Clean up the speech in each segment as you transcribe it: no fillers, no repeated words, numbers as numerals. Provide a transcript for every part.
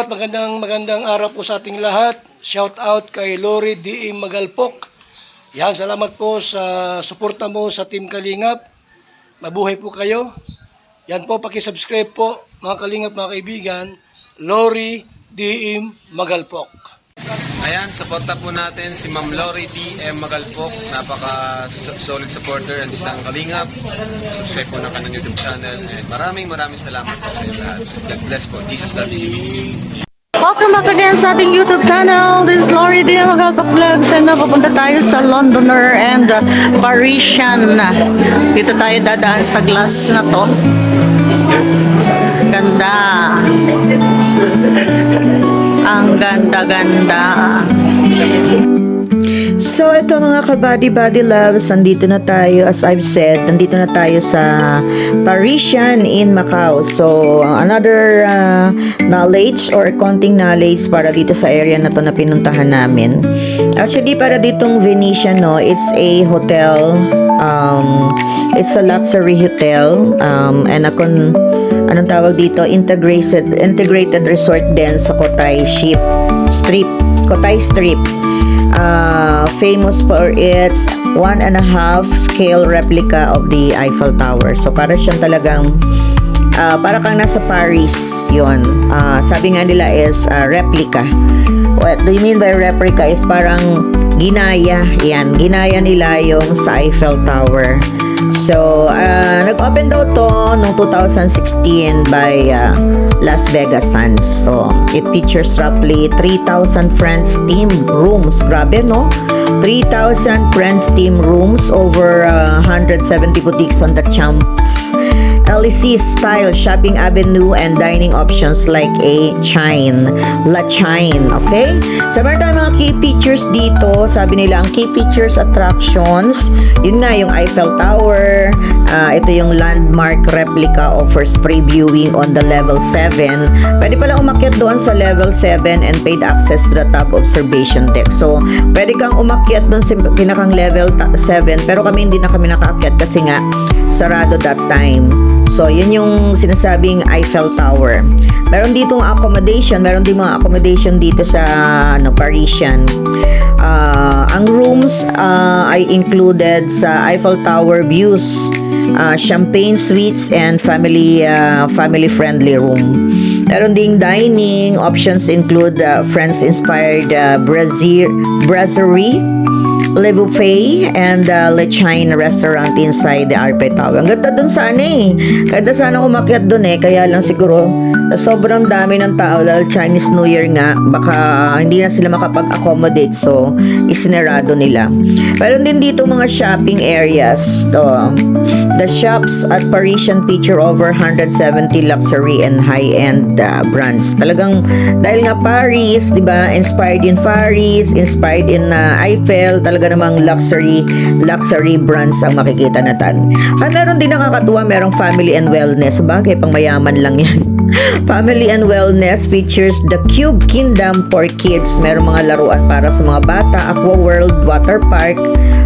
Magandang araw po sa ating lahat. Shout out kay Lori D. Magalpok. Yan, salamat po sa suporta mo sa Team Kalingap. Mabuhay po kayo. Yan po, paki-subscribe po mga Kalingap, mga kaibigan. Lori D. Magalpok. Ayan, suporta po natin si Ma'am Lori D. Magalpok. Napaka-solid supporter ng isang Kalingap. Subscribe po ng kanyang YouTube channel. And maraming salamat po sa inyo lahat. God bless po. Jesus loves you. Welcome back again sa ating YouTube channel. This is Lori D. Magalpok Vlogs and papunta tayo sa Londoner and Parisian. Dito tayo dadaan sa glass na to. Ganda. Ang ganda-ganda. So, ito mga ka-body loves, nandito na tayo, as I've said, nandito na tayo sa Parisian in Macau. So, another knowledge or konting knowledge para dito sa area na to na pinuntahan namin. Actually, para ditong Venetian, no, it's a hotel. It's a luxury hotel. And anong tawag dito? Integrated resort din sa Cotai Strip. Famous for its 1.5 scale replica of the Eiffel Tower. So para siyang talagang para kang nasa Paris yon. Sabi nga nila is replica. What do you mean by replica? Is parang ginaya. Yan, ginaya nila yung sa Eiffel Tower. So, nag-open daw to noong 2016 by Las Vegas Sands. So, it features roughly 3,000 Friends Team rooms. Grabe, no? 3,000 Friends Team rooms, over 170 boutiques on the Champs Elysees style shopping avenue and dining options like a La Chine, okay? So, meron tayong mga key features dito. Sabi nila, ang key features attractions, yun nga, yung Eiffel Tower. Ito yung landmark replica offers previewing on the level 7. Pwede pala umakyat doon sa level 7 and paid access to the top observation deck. So, pwede kang umakyat doon sa pinakang level 7, pero hindi na kami nakaakyat kasi nga sarado that time. So, yun yung sinasabing Eiffel Tower. Meron ditong accommodation. Meron din mga accommodation dito sa Parisian. Ang rooms ay included sa Eiffel Tower views, champagne suites, and family-friendly room. Meron ding dining. Options include French-inspired brasserie, Le Buffet, and Le Chine restaurant inside the Eiffel Tower. Ang ganda dun sana Ganda sana umakyat dun kaya lang siguro sobrang dami ng tao dahil Chinese New Year nga, baka hindi na sila makapag-accommodate, so isinerado nila. Meron din dito mga shopping areas. The shops at Parisian feature over 170 luxury and high-end brands. Talagang dahil nga Paris, 'di ba? Inspired in Paris, inspired in Eiffel, talaga namang luxury brands ang makikita natin. Meron din nakakatuwa, merong family and wellness. Bagay, pang mayaman lang 'yan. Family and wellness features the Cube Kingdom for kids. Merong mga laruan para sa mga bata, aqua world, water park,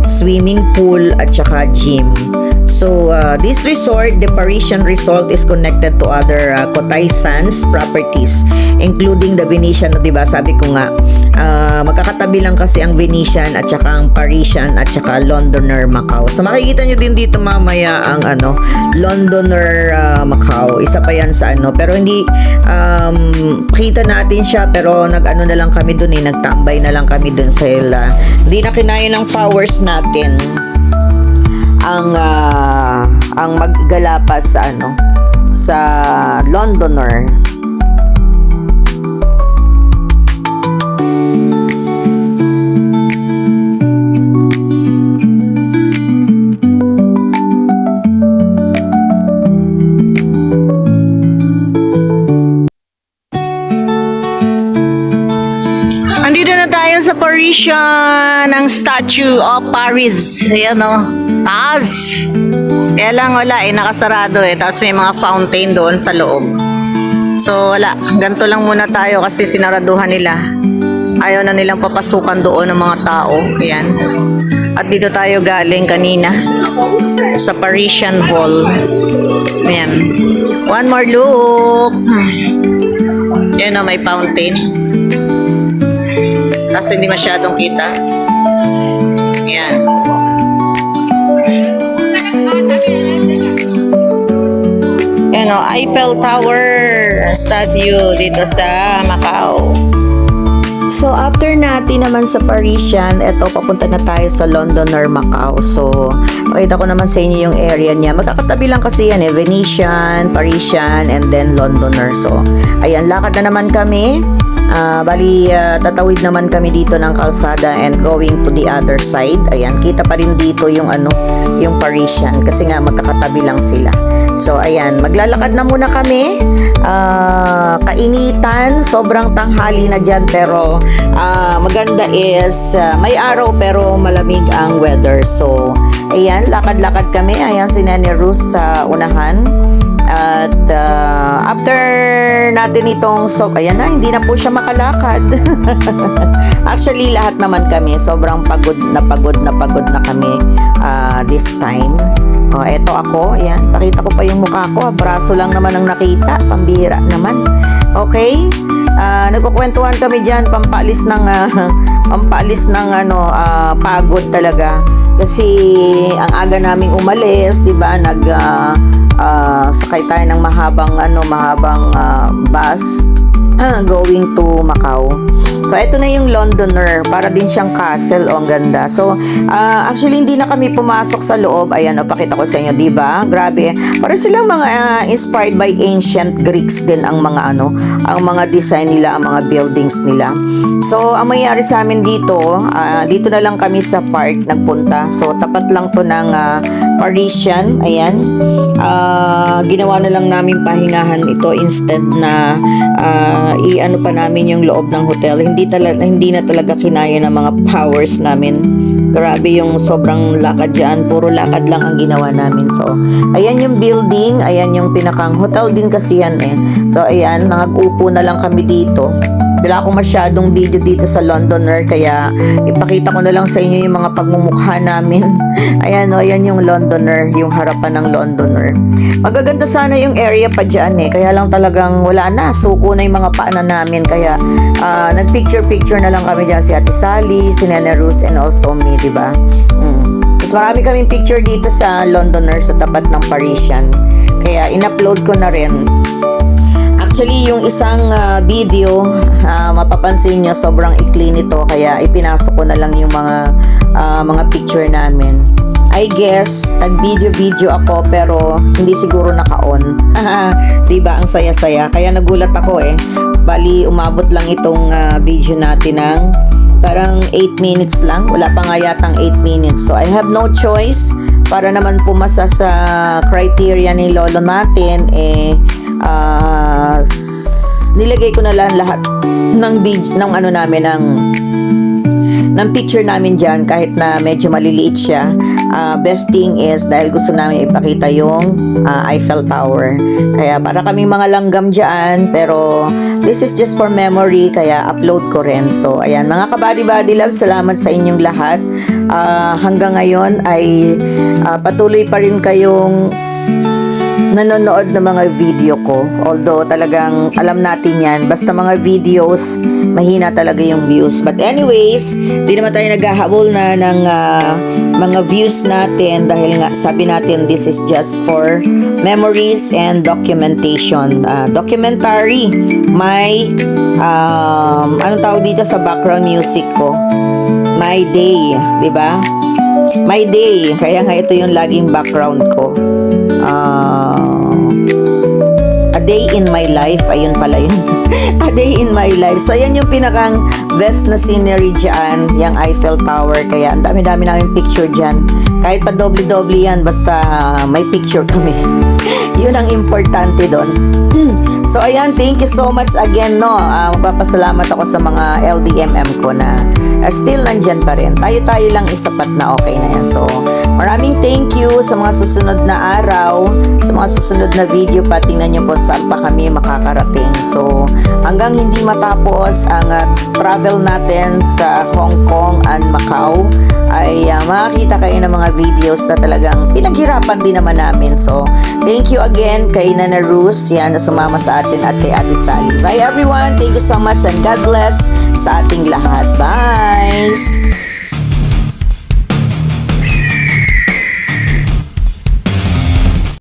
swimming pool, at saka gym. So, this resort, the Parisian resort, is connected to other Cotai Sands properties, including the Venetian, diba? Sabi ko nga, magkakatabi lang kasi ang Venetian at saka ang Parisian at saka Londoner Macau. So, makikita nyo din dito mamaya ang Londoner Macau. Isa pa yan sa pero hindi, kita natin siya, pero na lang kami dun nagtambay na lang kami dun sa hindi na kinaya ng powers natin ang maggala pa sa sa Londoner. Andito na tayo sa Parisian, ang Statue of Paris. Ayan taas. Kaya lang wala nakasarado tapos may mga fountain doon sa loob. So wala, ganito lang muna tayo kasi sinaraduhan nila. Ayaw na nilang papasukan doon ng mga tao. Ayan. At dito tayo galing kanina sa Parisian Hall. Ayan. One more look. Yan o, may fountain. Kaso hindi masyadong kita. Yan. Yan o, Eiffel Tower statue dito sa Macau. So, after natin naman sa Parisian, eto, papunta na tayo sa Londoner, Macau. So, makita ko naman sa inyo yung area niya. Magkakatabi lang kasi yan Venetian, Parisian, and then Londoner. So, ayan, lakad na naman kami. Tatawid naman kami dito ng kalsada and going to the other side. Ayan, kita pa rin dito yung yung Parisian kasi nga magkakatabi lang sila. So, ayan, maglalakad na muna kami. Kainitan, sobrang tanghali na dyan, pero maganda is may araw pero malamig ang weather. So, ayan, lakad-lakad kami. Ayan, si Nene Ruth sa unahan. At after natin itong ayan na, hindi na po siya makalakad. Actually, lahat naman kami sobrang pagod na kami this time. Eto ako, ayan, pakita ko pa yung mukha ko, braso lang naman ang nakita, pambihira naman. Okay, nagkukwentuhan kami dyan, pampalis ng pagod talaga. Kasi ang aga naming umalis, di ba, sakay tayo ng mahabang bus going to Macau. So, ito na yung Londoner. Para din siyang castle. Ang ganda. So, actually, hindi na kami pumasok sa loob. Ayan, pakita ko sa inyo, di ba? Grabe. Para silang mga inspired by ancient Greeks din ang mga ang mga design nila, ang mga buildings nila. So, ang mayari sa amin dito na lang kami sa park nagpunta. So, tapat lang to ng Parisian. Ayan. Ginawa na lang namin pahingahan ito instead na i-ano pa namin yung loob ng hotel. Hindi na talaga kinaya ng mga powers namin. Grabe yung sobrang lakad dyan. Puro lakad lang ang ginawa namin. So, ayan yung building. Ayan yung pinakang hotel din kasi yan eh. So, ayan, nag-upo na lang kami dito. Wala akong masyadong video dito sa Londoner, kaya ipakita ko na lang sa inyo yung mga pagmumukha namin. Ayan o, ayan yung Londoner, yung harapan ng Londoner. Magaganda sana yung area pa dyan eh, kaya lang talagang wala na, suko na yung mga paanan namin, kaya nagpicture-picture na lang kami dyan, si Ate Sally, si Nene Ruth, and also me, diba? Mas marami kaming picture dito sa Londoner sa tapat ng Parisian, kaya in-upload ko na rin. Actually, yung isang video, mapapansin nyo, sobrang ikli nito, kaya ipinasok ko na lang yung mga picture namin. I guess, nag-video ako, pero hindi siguro naka-on. Diba, ang saya-saya. Kaya nagulat ako eh. Bali, umabot lang itong video natin ng parang 8 minutes lang. Wala pa nga yatang 8 minutes. So, I have no choice. Para naman pumasa sa criteria ni Lolo natin, nilagay ko na lang lahat ng video, ng picture namin dyan, kahit na medyo maliliit siya. Best thing is dahil gusto namin ipakita yung Eiffel Tower, kaya para kaming mga langgam dyan, pero this is just for memory, kaya upload ko rin. So ayan, mga kabady-body love, salamat sa inyong lahat. Hanggang ngayon ay patuloy pa rin kayong nanonood ng mga video ko. Although talagang alam natin yan, basta mga videos, mahina talaga yung views. But anyways, di naman tayo naghahabol na ng mga views natin, dahil nga sabi natin, this is just for memories and documentation. Documentary. May anong tawag dito sa background music ko? My Day, di ba? My Day. Kaya nga ito yung laging background ko. A Day in My Life, ayun pala yun. A Day in My Life. So, yan yung pinakang best na scenery dyan, yung Eiffel Tower. Kaya ang dami-dami namin picture dyan. Kahit pa doble-doble yan, basta may picture kami. Yun ang importante doon. So, ayan, thank you so much again, no. Magpapasalamat ako sa mga LDMM ko na still nandyan pa rin. Tayo-tayo lang isapat na okay na yan. So, maraming thank you sa mga susunod na araw, sa mga susunod na video pa. Tingnan nyo po pa kami makakarating. So, hanggang hindi matapos ang travel natin sa Hong Kong and Macau, ay makakita kayo ng mga videos na talagang pinaghirapan din naman namin. So, thank you again kay Nana Ruz, yan, na sumama sa atin, at kay Ate Sally. Bye everyone! Thank you so much and God bless sa ating lahat. Bye!